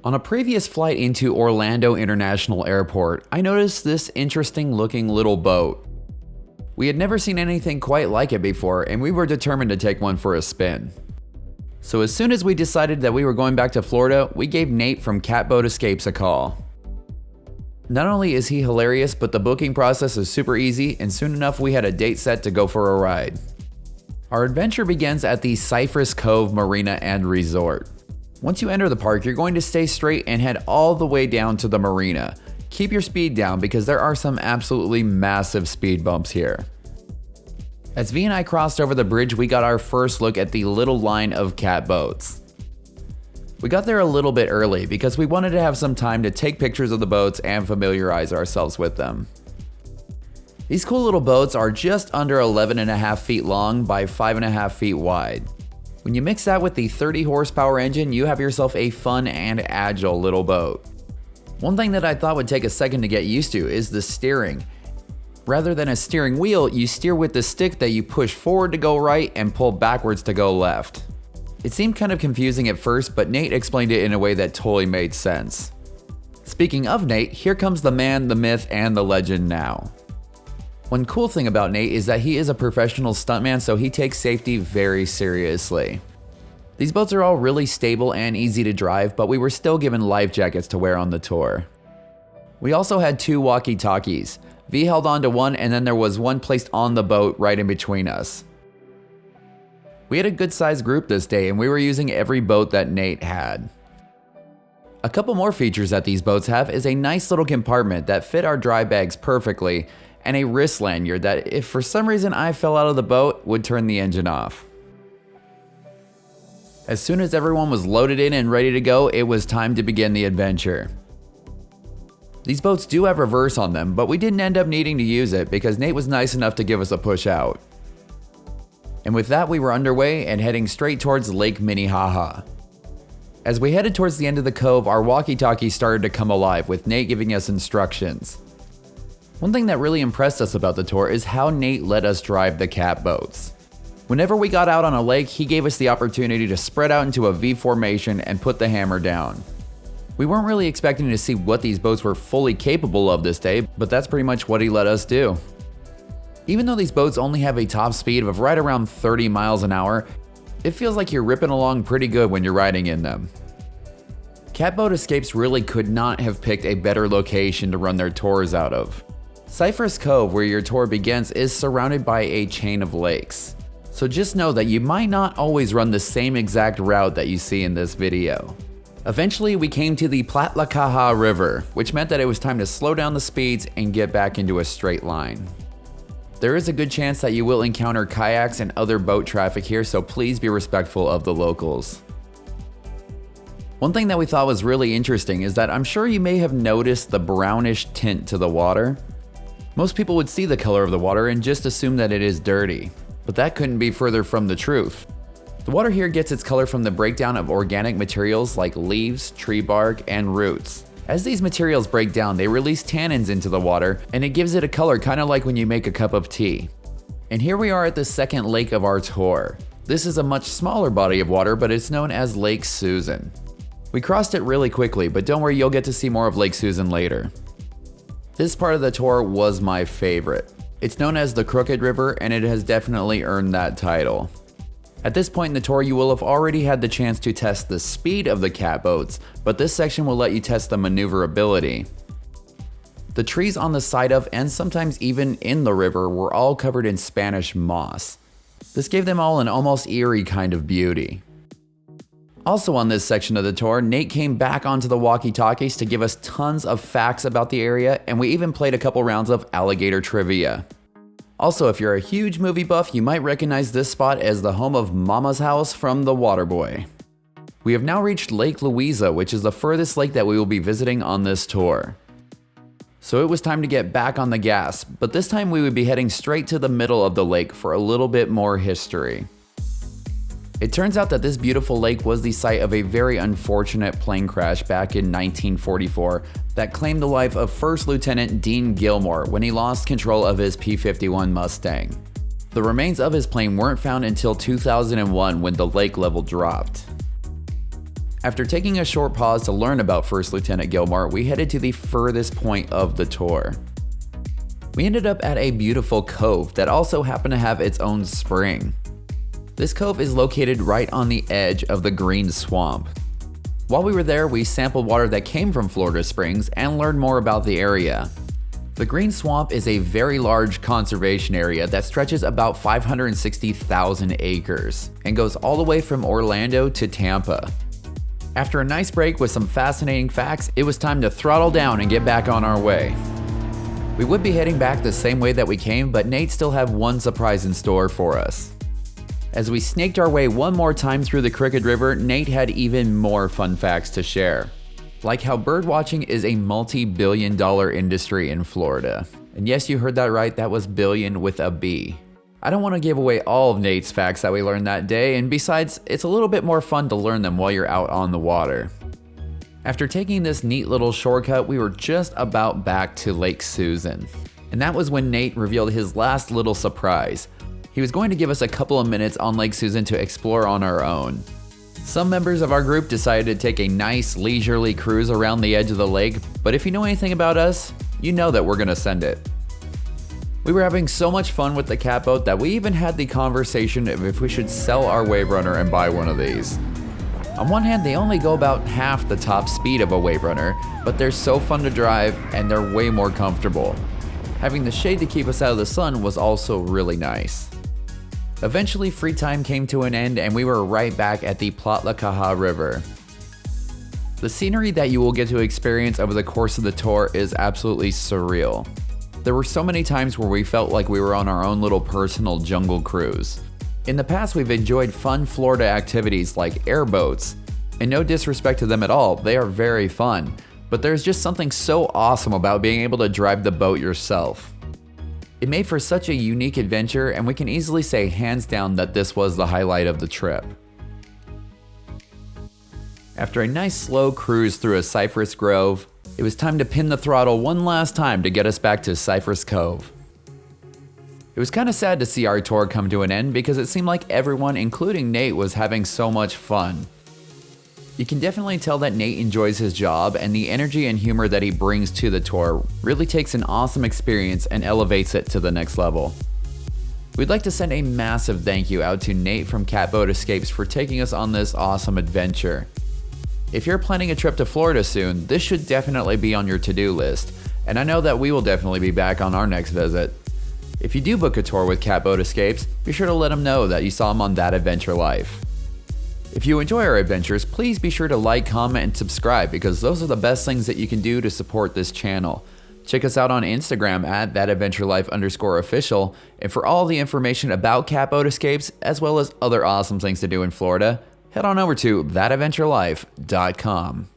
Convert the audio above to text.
On a previous flight into Orlando International Airport, I noticed this interesting looking little boat. We had never seen anything quite like it before, and we were determined to take one for a spin. So as soon as we decided that we were going back to Florida, we gave Nate from Catboat Escapes a call. Not only is he hilarious, but the booking process is super easy, and soon enough we had a date set to go for a ride. Our adventure begins at the Cypress Cove Marina and Resort. Once you enter the park, you're going to stay straight and head all the way down to the marina. Keep your speed down because there are some absolutely massive speed bumps here. As V and I crossed over the bridge, we got our first look at the little line of catboats. We got there a little bit early because we wanted to have some time to take pictures of the boats and familiarize ourselves with them. These cool little boats are just under 11.5 feet long by 5.5 feet wide. When you mix that with the 30 horsepower engine, you have yourself a fun and agile little boat. One thing that I thought would take a second to get used to is the steering. Rather than a steering wheel, you steer with the stick that you push forward to go right and pull backwards to go left. It seemed kind of confusing at first, but Nate explained it in a way that totally made sense. Speaking of Nate, here comes the man, the myth, and the legend now. One cool thing about Nate is that he is a professional stuntman, so he takes safety very seriously. These boats are all really stable and easy to drive, but we were still given life jackets to wear on the tour. We also had 2 walkie-talkies. V held on to one, and then there was one placed on the boat right in between us. We had a good sized group this day, and we were using every boat that Nate had. A couple more features that these boats have is a nice little compartment that fit our dry bags perfectly, and a wrist lanyard that, if for some reason I fell out of the boat, would turn the engine off. As soon as everyone was loaded in and ready to go, it was time to begin the adventure. These boats do have reverse on them, but we didn't end up needing to use it because Nate was nice enough to give us a push out. And with that, we were underway and heading straight towards Lake Minnehaha. As we headed towards the end of the cove, our walkie-talkie started to come alive, with Nate giving us instructions. One thing that really impressed us about the tour is how Nate let us drive the catboats. Whenever we got out on a lake, he gave us the opportunity to spread out into a V formation and put the hammer down. We weren't really expecting to see what these boats were fully capable of this day, but that's pretty much what he let us do. Even though these boats only have a top speed of right around 30 miles an hour, it feels like you're ripping along pretty good when you're riding in them. Catboat Escapes really could not have picked a better location to run their tours out of. Cypress Cove, where your tour begins, is surrounded by a chain of lakes. So just know that you might not always run the same exact route that you see in this video. Eventually, we came to the Platlakaha River, which meant that it was time to slow down the speeds and get back into a straight line. There is a good chance that you will encounter kayaks and other boat traffic here, so please be respectful of the locals. One thing that we thought was really interesting is that I'm sure you may have noticed the brownish tint to the water. Most people would see the color of the water and just assume that it is dirty, but that couldn't be further from the truth. The water here gets its color from the breakdown of organic materials like leaves, tree bark, and roots. As these materials break down, they release tannins into the water, and it gives it a color kind of like when you make a cup of tea. And here we are at the second lake of our tour. This is a much smaller body of water, but it's known as Lake Susan. We crossed it really quickly, but don't worry, you'll get to see more of Lake Susan later. This part of the tour was my favorite. It's known as the Crooked River, and it has definitely earned that title. At this point in the tour, you will have already had the chance to test the speed of the catboats, but this section will let you test the maneuverability. The trees on the side of, and sometimes even in the river, were all covered in Spanish moss. This gave them all an almost eerie kind of beauty. Also on this section of the tour, Nate came back onto the walkie-talkies to give us tons of facts about the area, and we even played a couple rounds of alligator trivia. Also, if you're a huge movie buff, you might recognize this spot as the home of Mama's house from The Waterboy. We have now reached Lake Louisa, which is the furthest lake that we will be visiting on this tour. So it was time to get back on the gas, but this time we would be heading straight to the middle of the lake for a little bit more history. It turns out that this beautiful lake was the site of a very unfortunate plane crash back in 1944 that claimed the life of First Lieutenant Dean Gilmore when he lost control of his P-51 Mustang. The remains of his plane weren't found until 2001 when the lake level dropped. After taking a short pause to learn about First Lieutenant Gilmore, we headed to the furthest point of the tour. We ended up at a beautiful cove that also happened to have its own spring. This cove is located right on the edge of the green swamp. While we were there, we sampled water that came from Florida Springs and learned more about the area. The Green Swamp is a very large conservation area that stretches about 560,000 acres and goes all the way from Orlando to Tampa. After a nice break with some fascinating facts, it was time to throttle down and get back on our way. We would be heading back the same way that we came, but Nate still had one surprise in store for us. As we snaked our way one more time through the Crooked River, Nate had even more fun facts to share. Like how birdwatching is a multi-billion-dollar industry in Florida. And yes, you heard that right, that was billion with a B. I don't want to give away all of Nate's facts that we learned that day, and besides, it's a little bit more fun to learn them while you're out on the water. After taking this neat little shortcut, we were just about back to Lake Susan. And that was when Nate revealed his last little surprise. He was going to give us a couple of minutes on Lake Susan to explore on our own. Some members of our group decided to take a nice leisurely cruise around the edge of the lake, but if you know anything about us, you know that we're gonna send it. We were having so much fun with the catboat that we even had the conversation of if we should sell our wave runner and buy one of these. On one hand, they only go about half the top speed of a wave runner, but they're so fun to drive and they're way more comfortable. Having the shade to keep us out of the sun was also really nice. Eventually, free time came to an end and we were right back at the Plotlakaha River. The scenery that you will get to experience over the course of the tour is absolutely surreal. There were so many times where we felt like we were on our own little personal jungle cruise. In the past, we've enjoyed fun Florida activities like airboats, and no disrespect to them at all, they are very fun, but there's just something so awesome about being able to drive the boat yourself. It made for such a unique adventure, and we can easily say hands down that this was the highlight of the trip. After a nice slow cruise through a cypress grove, it was time to pin the throttle one last time to get us back to Cypress Cove. It was kind of sad to see our tour come to an end because it seemed like everyone, including Nate, was having so much fun. You can definitely tell that Nate enjoys his job, and the energy and humor that he brings to the tour really takes an awesome experience and elevates it to the next level. We'd like to send a massive thank you out to Nate from Catboat Escapes for taking us on this awesome adventure. If you're planning a trip to Florida soon, this should definitely be on your to-do list, and I know that we will definitely be back on our next visit. If you do book a tour with Catboat Escapes, be sure to let them know that you saw them on That Adventure Life. If you enjoy our adventures, please be sure to like, comment, and subscribe because those are the best things that you can do to support this channel. Check us out on Instagram at thatadventurelife_official, and for all the information about Catboat Escapes, as well as other awesome things to do in Florida, head on over to thatadventurelife.com.